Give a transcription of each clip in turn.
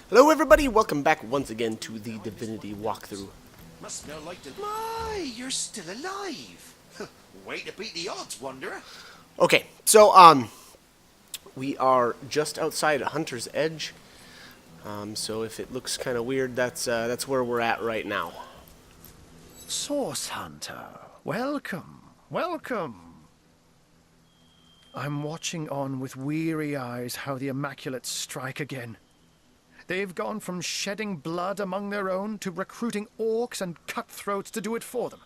Hello everybody, welcome back once again to the Divinity walkthrough. Must smell like the... My, you're still alive. Way to beat the odds, Wanderer. Okay, so we are just outside Hunter's Edge. So if it looks kind of weird, that's where we're at right now. Source Hunter, welcome, welcome. I'm watching on with weary eyes how the Immaculates strike again. They've gone from shedding blood among their own to recruiting orcs and cutthroats to do it for them.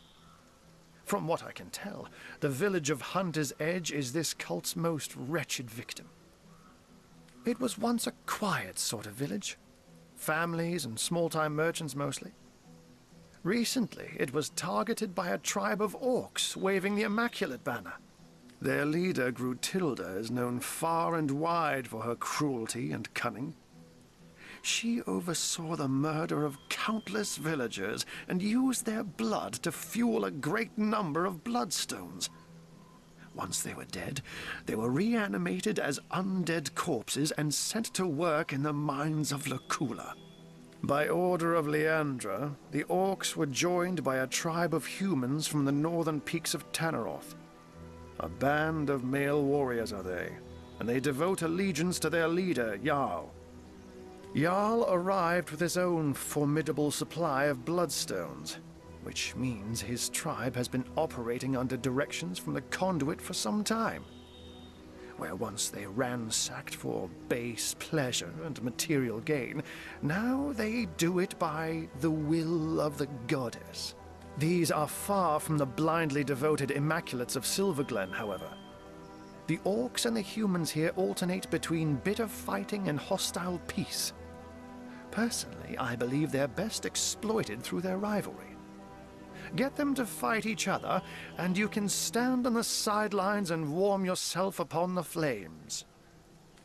From what I can tell, the village of Hunter's Edge is this cult's most wretched victim. It was once a quiet sort of village. Families and small-time merchants mostly. Recently, it was targeted by a tribe of orcs waving the Immaculate banner. Their leader, Grutilda, is known far and wide for her cruelty and cunning. She oversaw the murder of countless villagers and used their blood to fuel a great number of bloodstones. Once they were dead, they were reanimated as undead corpses and sent to work in the mines of Lacula. By order of Leandra, the orcs were joined by a tribe of humans from the northern peaks of Tanneroth. A band of male warriors are they, and they devote allegiance to their leader, Jarl. Jarl arrived with his own formidable supply of bloodstones, which means his tribe has been operating under directions from the conduit for some time. Where once they ransacked for base pleasure and material gain, now they do it by the will of the goddess. These are far from the blindly devoted Immaculates of Silverglen, however. The orcs and the humans here alternate between bitter fighting and hostile peace. Personally, I believe they're best exploited through their rivalry. Get them to fight each other, and you can stand on the sidelines and warm yourself upon the flames.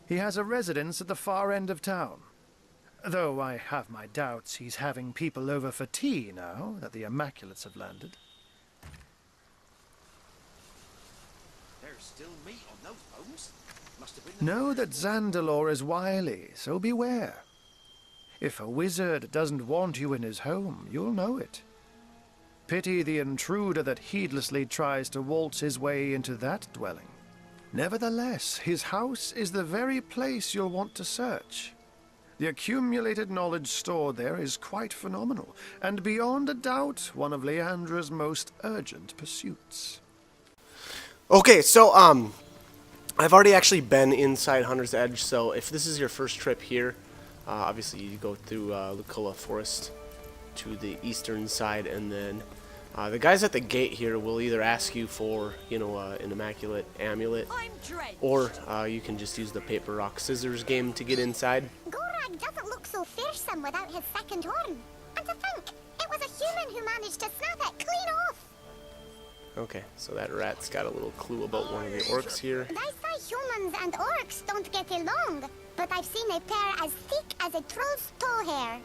He has a residence at the far end of town. Though I have my doubts he's having people over for tea now that the Immaculates have landed. There's still meat on those bones. Must have been... Know that Zandalor is wily, so beware. If a wizard doesn't want you in his home, you'll know it. Pity the intruder that heedlessly tries to waltz his way into that dwelling. Nevertheless, his house is the very place you'll want to search. The accumulated knowledge stored there is quite phenomenal, and beyond a doubt, one of Leandra's most urgent pursuits. Okay, so I've already actually been inside Hunter's Edge, so if this is your first trip here, obviously you go through Lacula Forest to the eastern side, and then the guys at the gate here will either ask you for, an Immaculate amulet, or you can just use the paper, rock, scissors game to get inside. Gorag doesn't look so fearsome without his second horn. And to think, it was a human who managed to snap it clean off. Okay, so that rat's got a little clue about one of the orcs here. They say humans and orcs don't get along, but I've seen a pair as thick as a troll's toe hair.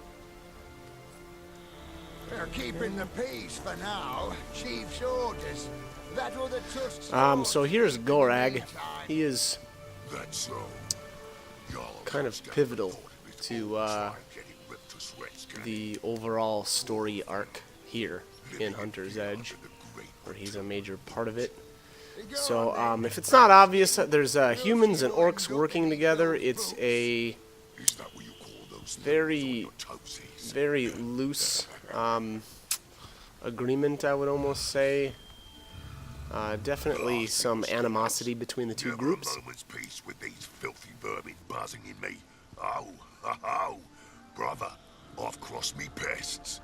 They're keeping the peace for now. Chief's orders. That or the tusks. So here's Gorag. He is kind of pivotal to the overall story arc here in Hunter's Edge, where he's a major part of it. So if it's not obvious, there's humans and orcs working together. It's a very, very loose agreement, I would almost say. Definitely some animosity between the two groups. Moment's peace with these filthy vermin buzzing in me. Oh, brother, I've crossed me pests.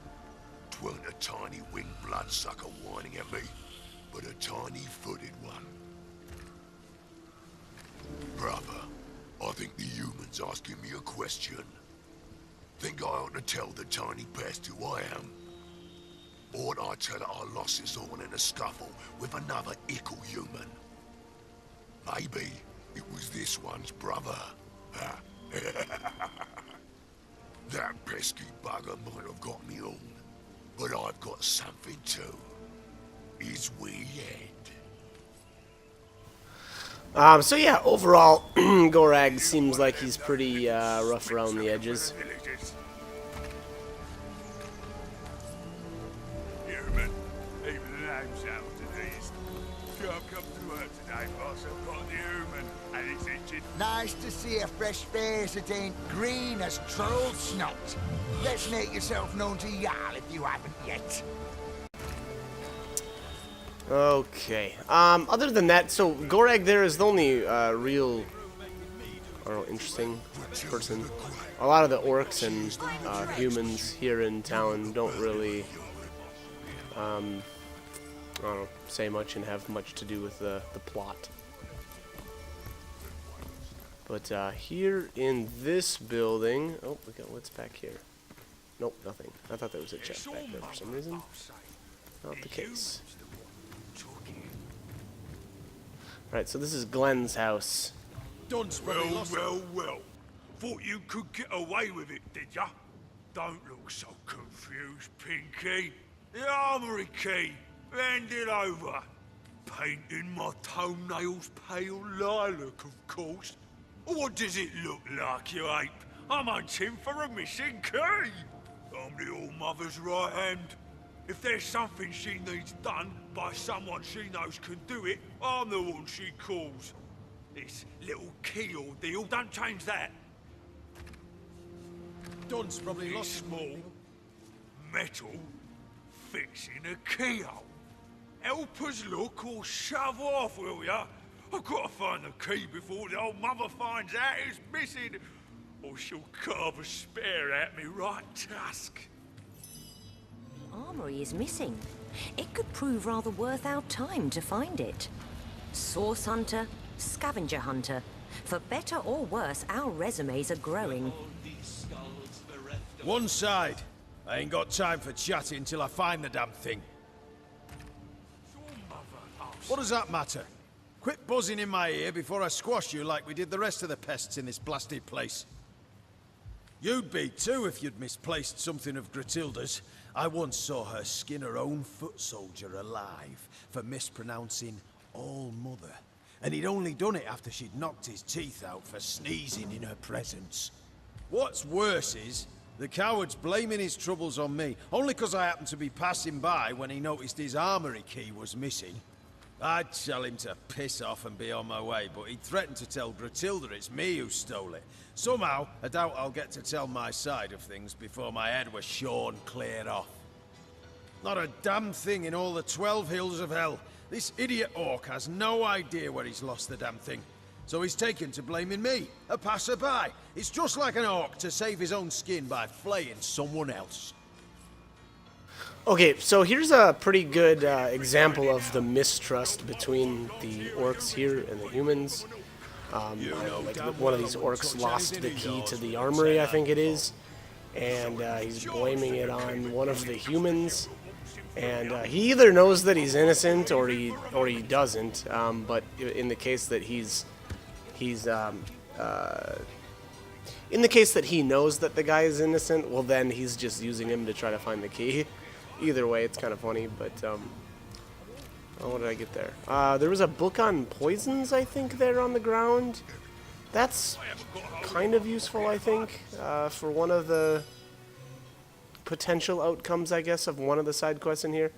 'Tweren't a tiny winged bloodsucker whining at me, but a tiny-footed one. Brother, I think the human's asking me a question. Think I ought to tell the tiny pest who I am? Or ought I tell her I lost his horn in a scuffle with another ickle human? Maybe it was this one's brother. That pesky bugger might have got me on, but I've got something too. His wee head. So yeah, overall, Gorag seems like he's pretty rough around the edges. Nice to see a fresh face that ain't green as troll snot. Let's make yourself known to Jarl if you haven't yet. Okay. Other than that, so Gorag there is the only real, I don't know, interesting person. A lot of the orcs and humans here in town don't really, I don't know, say much and have much to do with the plot. But here in this building, oh, we got what's back here? Nope, nothing. I thought there was a chest back there for some reason. Not the case. Right, so this is Glenn's house. Well. Thought you could get away with it, did ya? Don't look so confused, Pinky. The armory key. Hand it over. Painting my toenails pale lilac, of course. What does it look like, you ape? I'm hunting for a missing key. I'm the All-Mother's right hand. If there's something she needs done by someone she knows can do it, I'm the one she calls. This little key ordeal, don't change that. Don's probably lost Small metal fits in a keyhole. Help us look or shove off, will ya? I've got to find the key before the old mother finds out it's missing, or she'll carve a spear at me right tusk. Armory is missing. It could prove rather worth our time to find it. Source hunter, scavenger hunter. For better or worse, our resumes are growing. one side. I ain't got time for chatting till I find the damn thing. What does that matter? Quit buzzing in my ear before I squash you like we did the rest of the pests in this blasted place. You'd be too if you'd misplaced something of Gratilda's. I once saw her skin her own foot soldier alive for mispronouncing All-Mother. And he'd only done it after she'd knocked his teeth out for sneezing in her presence. What's worse is, the coward's blaming his troubles on me, only 'cause I happened to be passing by when he noticed his armory key was missing. I'd tell him to piss off and be on my way, but he threatened to tell Gratilda it's me who stole it. Somehow, I doubt I'll get to tell my side of things before my head was shorn clear off. Not a damn thing in all the 12 hills of hell. This idiot orc has no idea where he's lost the damn thing. So he's taken to blaming me, a passerby. It's just like an orc to save his own skin by flaying someone else. Okay, so here's a pretty good example of the mistrust between the orcs here and the humans. Like one of these orcs lost the key to the armory, I think it is, and he's blaming it on one of the humans. And he either knows that he's innocent or he doesn't. But in the case that in the case that he knows that the guy is innocent, well then he's just using him to try to find the key. Either way, it's kind of funny, but, oh, what did I get there? There was a book on poisons, I think, there on the ground. That's kind of useful, I think, for one of the potential outcomes, I guess, of one of the side quests in here.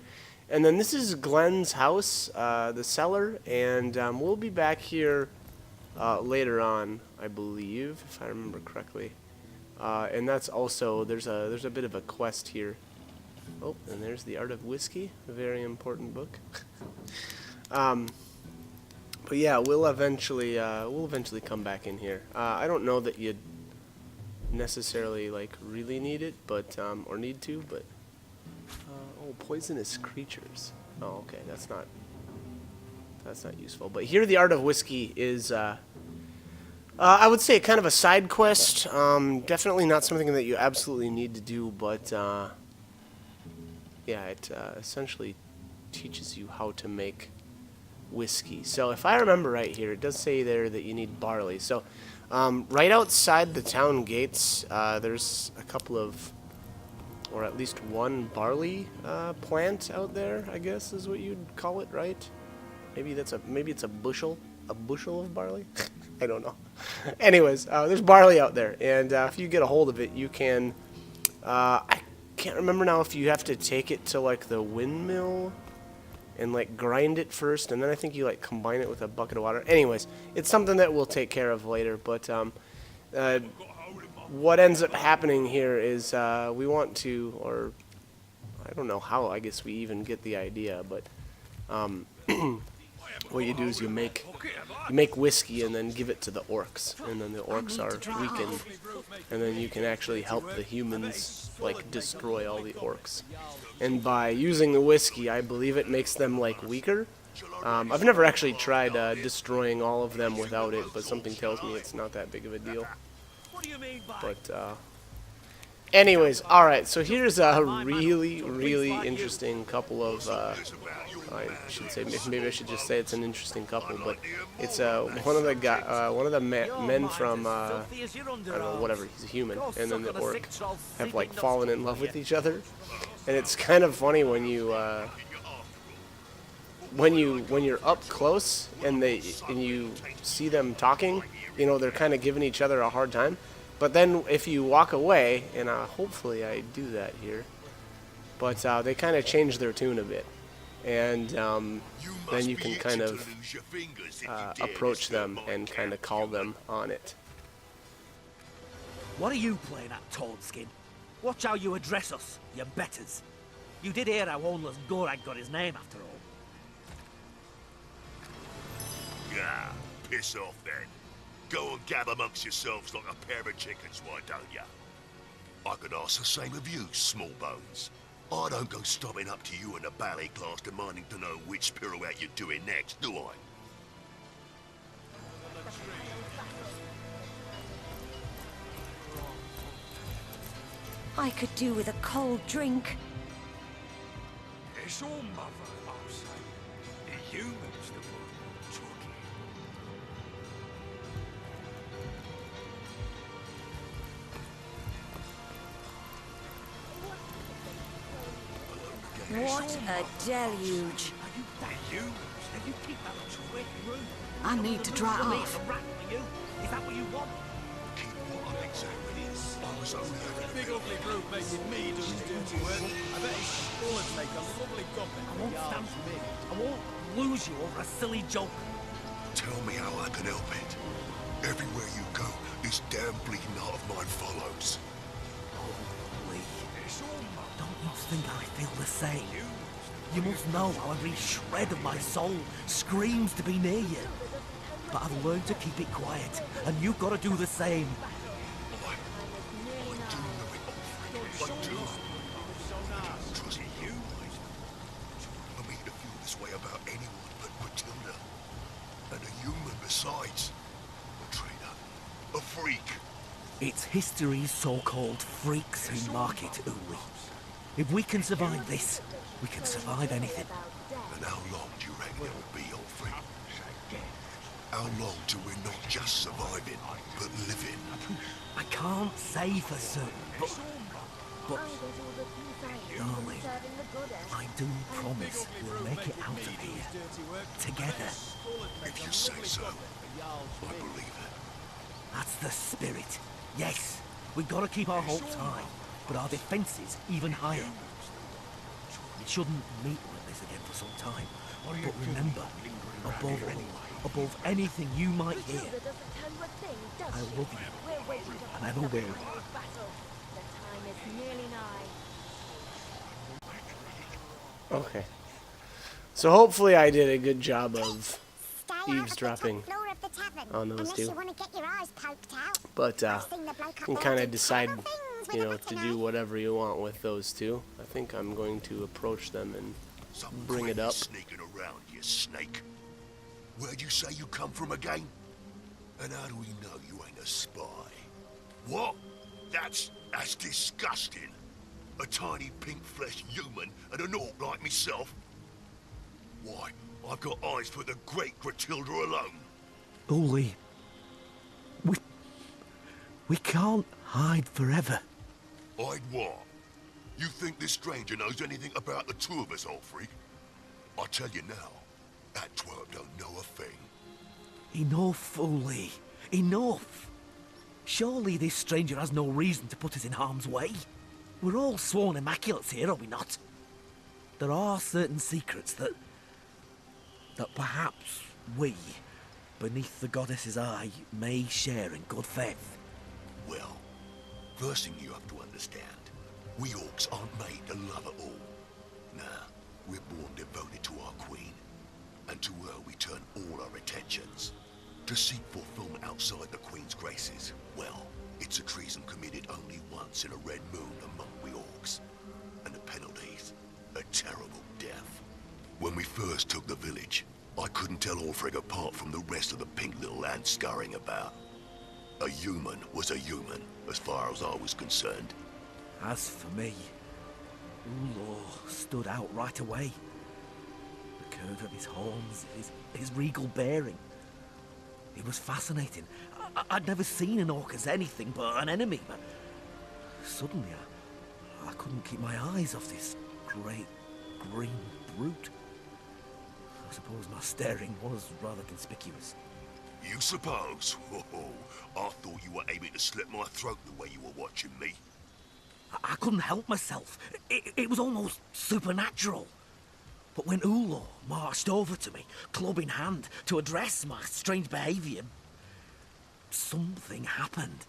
And then this is Glenn's house, the cellar, and we'll be back here later on, I believe, if I remember correctly. And that's also, there's a bit of a quest here. Oh, and there's The Art of Whiskey, a very important book. But yeah, we'll eventually come back in here. I don't know that you'd necessarily like really need it, but or need to, but oh, poisonous creatures. Oh, okay, that's not useful. But here, The Art of Whiskey is I would say kind of a side quest. Definitely not something that you absolutely need to do, but yeah, it essentially teaches you how to make whiskey. So if I remember right here, it does say there that you need barley. So right outside the town gates, there's a couple of, or at least one barley plant out there, I guess is what you'd call it, right? Maybe it's a bushel of barley. I don't know. Anyways, there's barley out there, and if you get a hold of it, you can. I can't remember now if you have to take it to like the windmill and like grind it first, and then I think you like combine it with a bucket of water. Anyways, it's something that we'll take care of later. But what ends up happening here is we want to, or I don't know how, I guess we even get the idea, but what you do is you make whiskey and then give it to the orcs, and then the orcs are weakened, and then you can actually help the humans like destroy all the orcs. And by using the whiskey, I believe it makes them like weaker. I've never actually tried destroying all of them without it, but something tells me it's not that big of a deal. But anyways, alright, so here's a really interesting couple of I should say, maybe I should just say it's an interesting couple, but it's one of the men from I don't know, whatever, he's a human, and then the orc have like fallen in love with each other, and it's kind of funny when you're up close and you see them talking, you know, they're kind of giving each other a hard time, but then if you walk away, and hopefully I do that here, but they kind of change their tune a bit. And then you can kind of approach them and kind of call them on it. What are you playing at, Toadskin? Watch how you address us, you betters. You did hear how Oneless Gorag got his name after all. Yeah, piss off then. Go and gab amongst yourselves like a pair of chickens, why don't ya? I could ask the same of you, small bones. I don't go stopping up to you in the ballet class demanding to know which pirouette you're doing next, do I? I could do with a cold drink. It's all mother, I'll say. The humans the one talking. What a deluge. I need to dry off. Is that what you want? Keep what up exactly is. I was only Big ugly brute making me do his dirty work. I bet his skull would make a lovely goblin. I won't stand for me. I won't lose you over a silly joke. Tell me how I can help it. Everywhere you go, this damn bleeding heart of mine follows. Holy. Don't you think I feel the same? You must know how every shred of my soul screams to be near you. But I've learned to keep it quiet, and you've got to do the same. I do know it, Alfred. I do. Trust you. For me to feel this way about anyone but Matilda. And a human besides. A traitor. A freak. It's history's so-called freaks who mark it, Uli. If we can survive this, we can survive anything. And how long do you reckon it will be, Alfred? How long till we're not just surviving, but living? I can't say for certain, but darling, I do promise we'll make it out of here together. If you say so, I believe it. That's the spirit. Yes, we've got to keep our hopes high, but our defenses even higher. We shouldn't meet like this again for some time. But remember, above all, above anything you might hear, I love you, and ever will. Okay. So hopefully I did a good job of eavesdropping on those two. But you can kind of decide, you know, to do whatever you want with those two. I think I'm going to approach them and bring it up. Sneaking around, you snake. Where'd you say you come from again? And how do we know you ain't a spy? What? That's disgusting. A tiny pink-fleshed human and an orc like myself. Why, I've got eyes for the great Gratilda alone. Uli, we can't hide forever. Hide what? You think this stranger knows anything about the two of us, old freak? I tell you now, that twerp don't know a thing. Enough, Uli. Enough. Surely this stranger has no reason to put us in harm's way. We're all sworn immaculates here, are we not? There are certain secrets that that perhaps we, beneath the goddess's eye, may share in good faith. Well, first thing you have to understand, we Orcs aren't made to love it all. Nah, we're born devoted to our queen, and to her we turn all our attentions. To seek fulfillment outside the queen's graces, well, it's a treason committed only once in a red moon among we Orcs. And the penalties, a terrible death. When we first took the village, I couldn't tell Orfreg apart from the rest of the pink little ants scurrying about. A human was a human, as far as I was concerned. As for me, Ulor stood out right away. The curve of his horns, his regal bearing. It was fascinating. I'd never seen an orc as anything but an enemy, but suddenly I couldn't keep my eyes off this great green brute. I suppose my staring was rather conspicuous. You suppose? Oh, I thought you were aiming to slit my throat the way you were watching me. I couldn't help myself. It was almost supernatural. But when Ulor marched over to me, club in hand, to address my strange behaviour, something happened.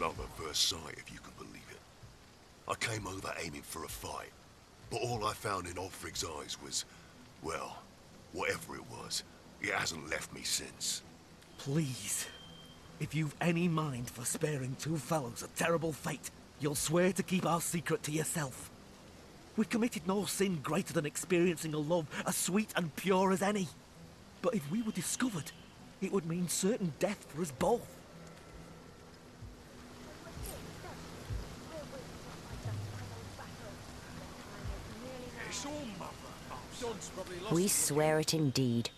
Love at first sight, if you can believe it. I came over aiming for a fight, but all I found in Ulfric's eyes was, well, whatever it was, it hasn't left me since. Please, if you've any mind for sparing two fellows a terrible fate, you'll swear to keep our secret to yourself. We've committed no sin greater than experiencing a love as sweet and pure as any. But if we were discovered, it would mean certain death for us both. We swear it indeed.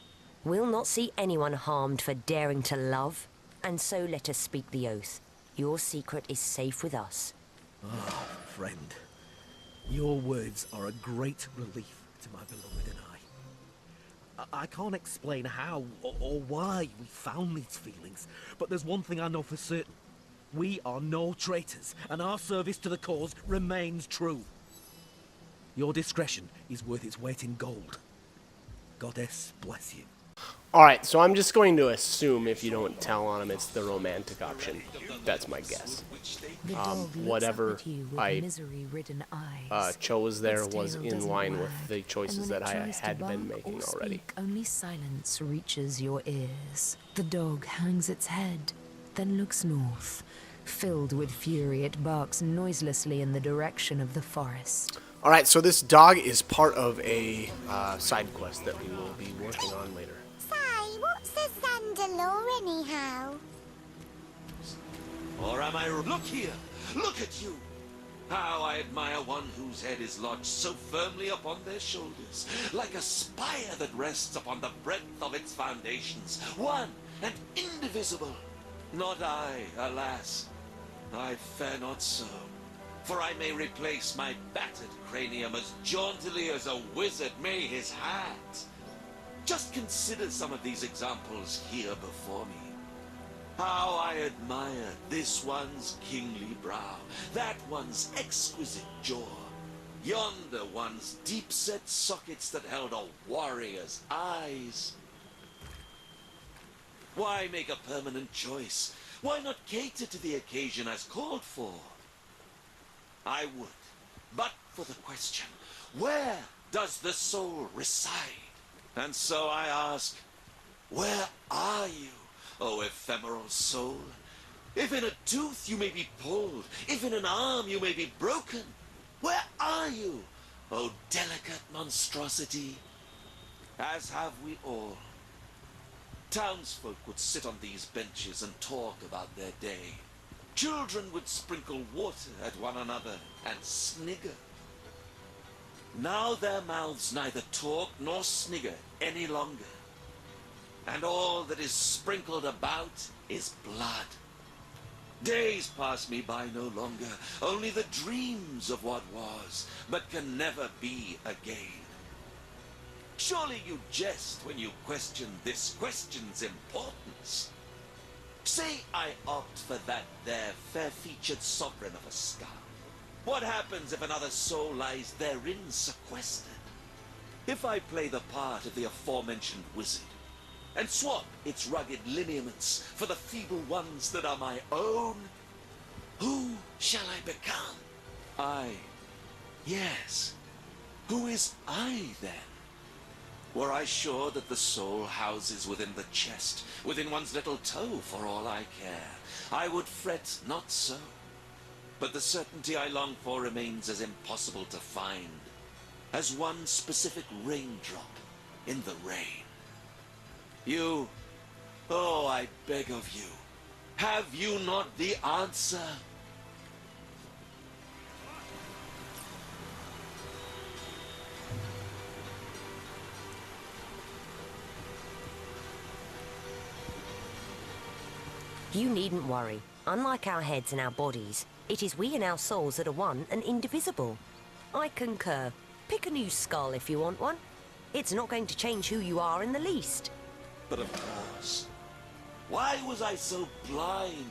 We'll not see anyone harmed for daring to love, and so let us speak the oath. Your secret is safe with us. Ah, friend. Your words are a great relief to my beloved and I can't explain how or why we found these feelings, but there's one thing I know for certain. We are no traitors, and our service to the cause remains true. Your discretion is worth its weight in gold. Goddess bless you. Alright, so I'm just going to assume if you don't tell on him, it's the romantic option. That's my guess. Whatever I chose there was in line with the choices that I had been making already. Only silence reaches your ears. The dog hangs its head, then looks north. Filled with fury, it barks noiselessly in the direction of the forest. Alright, so this dog is part of a side quest that we will be working on later. What's a Zandalore anyhow? Or am I... Look here! Look at you! How I admire one whose head is lodged so firmly upon their shoulders, like a spire that rests upon the breadth of its foundations, one and indivisible. Not I, alas. I fare not so. For I may replace my battered cranium as jauntily as a wizard may his hat. Just consider some of these examples here before me. How I admire this one's kingly brow, that one's exquisite jaw, yonder one's deep-set sockets that held a warrior's eyes. Why make a permanent choice? Why not cater to the occasion as called for? I would, but for the question, where does the soul reside? And so I ask, where are you, O ephemeral soul? If in a tooth you may be pulled, if in an arm you may be broken, where are you, O delicate monstrosity? As have we all. Townsfolk would sit on these benches and talk about their day. Children would sprinkle water at one another and snigger. Now their mouths neither talk nor snigger any longer. And all that is sprinkled about is blood. Days pass me by no longer, only the dreams of what was, but can never be again. Surely you jest when you question this question's importance. Say I opt for that there fair-featured sovereign of a skull. What happens if another soul lies therein sequestered? If I play the part of the aforementioned wizard, and swap its rugged lineaments for the feeble ones that are my own, who shall I become? Yes. Who is I, then? Were I sure that the soul houses within the chest, within one's little toe, for all I care, I would fret not so. But the certainty I long for remains as impossible to find as one specific raindrop in the rain. You, oh, I beg of you, have you not the answer? You needn't worry. Unlike our heads and our bodies, it is we and our souls that are one and indivisible. I concur. Pick a new skull if you want one. It's not going to change who you are in the least. But of course, why was I so blind?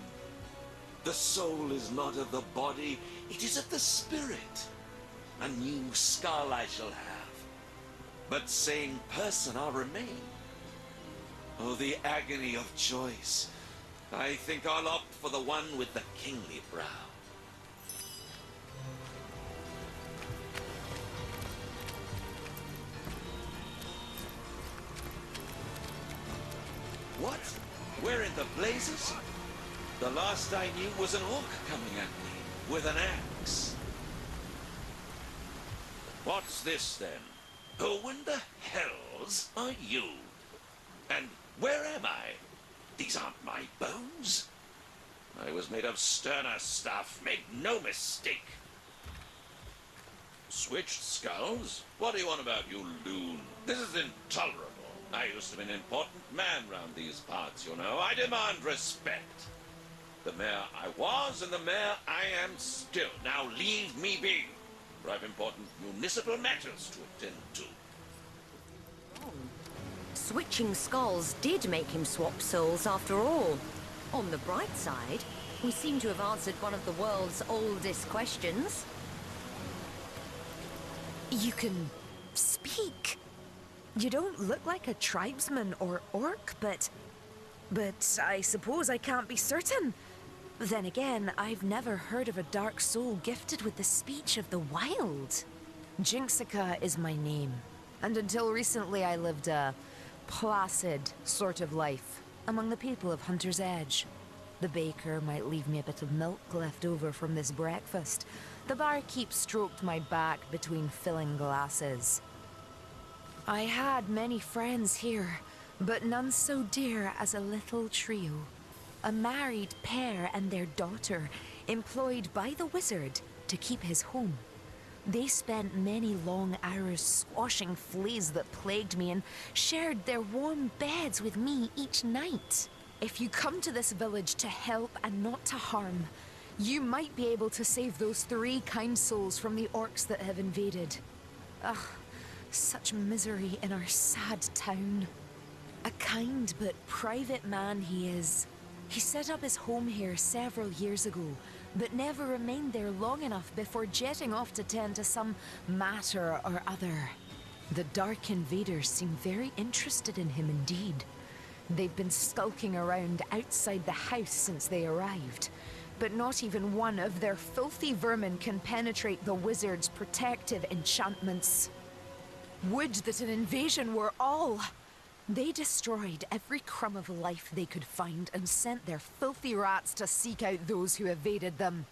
The soul is not of the body, it is of the spirit. A new skull I shall have, but sane person I'll remain. Oh, the agony of choice. I think I'll opt for the one with the kingly brow. What? Where in the blazes? The last I knew was an orc coming at me with an axe. What's this then? Who in the hells are you? And where am I? These aren't my bones. I was made of sterner stuff, make no mistake. Switched skulls? What do you want about, you loon? This is intolerable. I used to be an important man round these parts, you know. I demand respect. The mayor I was and the mayor I am still. Now leave me be, for I've important municipal matters to attend to. Switching skulls did make him swap souls after all. On the bright side, we seem to have answered one of the world's oldest questions. You can speak. You don't look like a tribesman or orc, but I suppose I can't be certain. Then again, I've never heard of a dark soul gifted with the speech of the wild. Jinxica is my name, and until recently I lived a placid sort of life among the people of Hunter's Edge. The baker might leave me a bit of milk left over from this breakfast. The barkeep stroked my back between filling glasses. I had many friends here, but none so dear as a little trio. A married pair and their daughter, employed by the wizard to keep his home. They spent many long hours squashing fleas that plagued me and shared their warm beds with me each night. If you come to this village to help and not to harm, you might be able to save those 3 kind souls from the orcs that have invaded. Ugh, such misery in our sad town. A kind but private man he is. He set up his home here several years ago, but never remained there long enough before jetting off to tend to some matter or other. The Dark Invaders seem very interested in him indeed. They've been skulking around outside the house since they arrived, but not even one of their filthy vermin can penetrate the wizard's protective enchantments. Would that an invasion were all! They destroyed every crumb of life they could find and sent their filthy rats to seek out those who evaded them.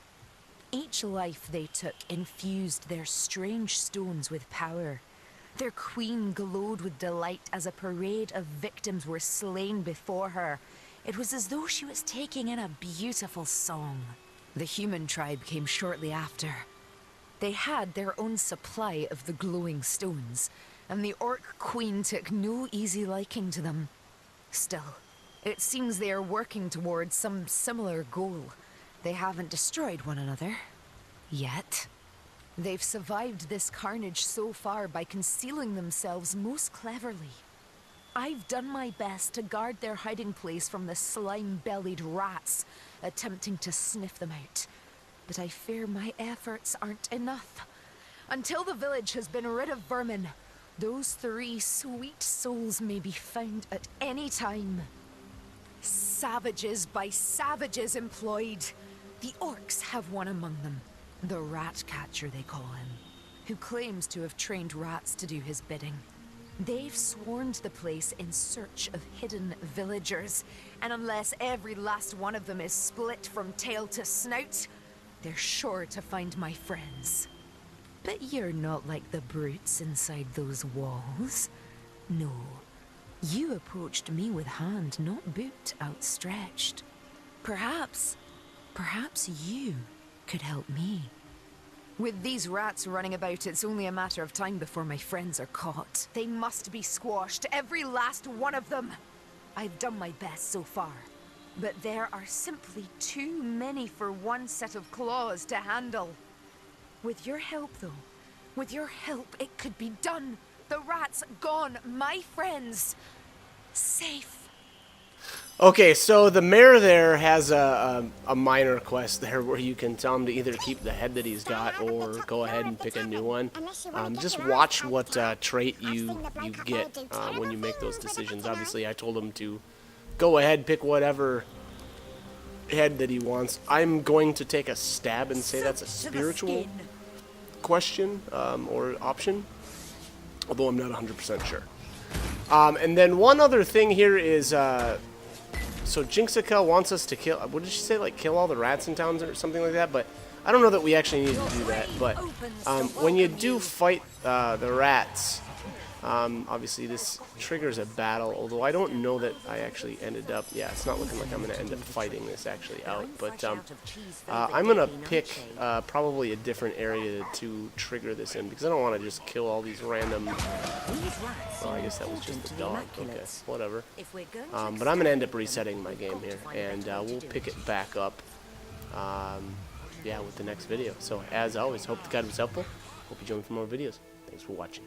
Each life they took infused their strange stones with power. Their queen glowed with delight as a parade of victims were slain before her. It was as though she was taking in a beautiful song. The human tribe came shortly after. They had their own supply of the glowing stones, and the orc queen took no easy liking to them. Still, it seems they are working towards some similar goal. They haven't destroyed one another. Yet. They've survived this carnage so far by concealing themselves most cleverly. I've done my best to guard their hiding place from the slime-bellied rats attempting to sniff them out. But I fear my efforts aren't enough. Until the village has been rid of vermin, Those 3 sweet souls may be found at any time. Savages by savages employed. The Orcs have one among them. The rat catcher, they call him, who claims to have trained rats to do his bidding. They've swarmed the place in search of hidden villagers, and unless every last one of them is split from tail to snout, they're sure to find my friends. But you're not like the brutes inside those walls. No, you approached me with hand, not boot, outstretched. Perhaps you could help me. With these rats running about, it's only a matter of time before my friends are caught. They must be squashed, every last one of them. I've done my best so far, but there are simply too many for one set of claws to handle. With your help, though, with your help, it could be done. The rats gone, my friends safe. Okay, so the mayor there has a minor quest there where you can tell him to either keep the head that he's got or go ahead and pick a new one. Just watch what trait you get when you make those decisions. Obviously, I told him to go ahead, pick whatever head that he wants. I'm going to take a stab and say that's a spiritual question or option, although I'm not 100% sure. And then one other thing here is... So Jinxica wants us to kill, what did she say, like kill all the rats in towns or something like that, but I don't know that we actually need to do that. But when you do fight the rats, obviously this triggers a battle, although I don't know that I actually ended up, yeah, it's not looking like I'm going to end up fighting this actually out, but I'm going to pick probably a different area to trigger this in, because I don't want to just kill all these random, well, I guess that was just a dog, okay, whatever, but I'm going to end up resetting my game here, and we'll pick it back up, yeah, with the next video. So as always, hope the guide was helpful, hope you join for more videos, thanks for watching.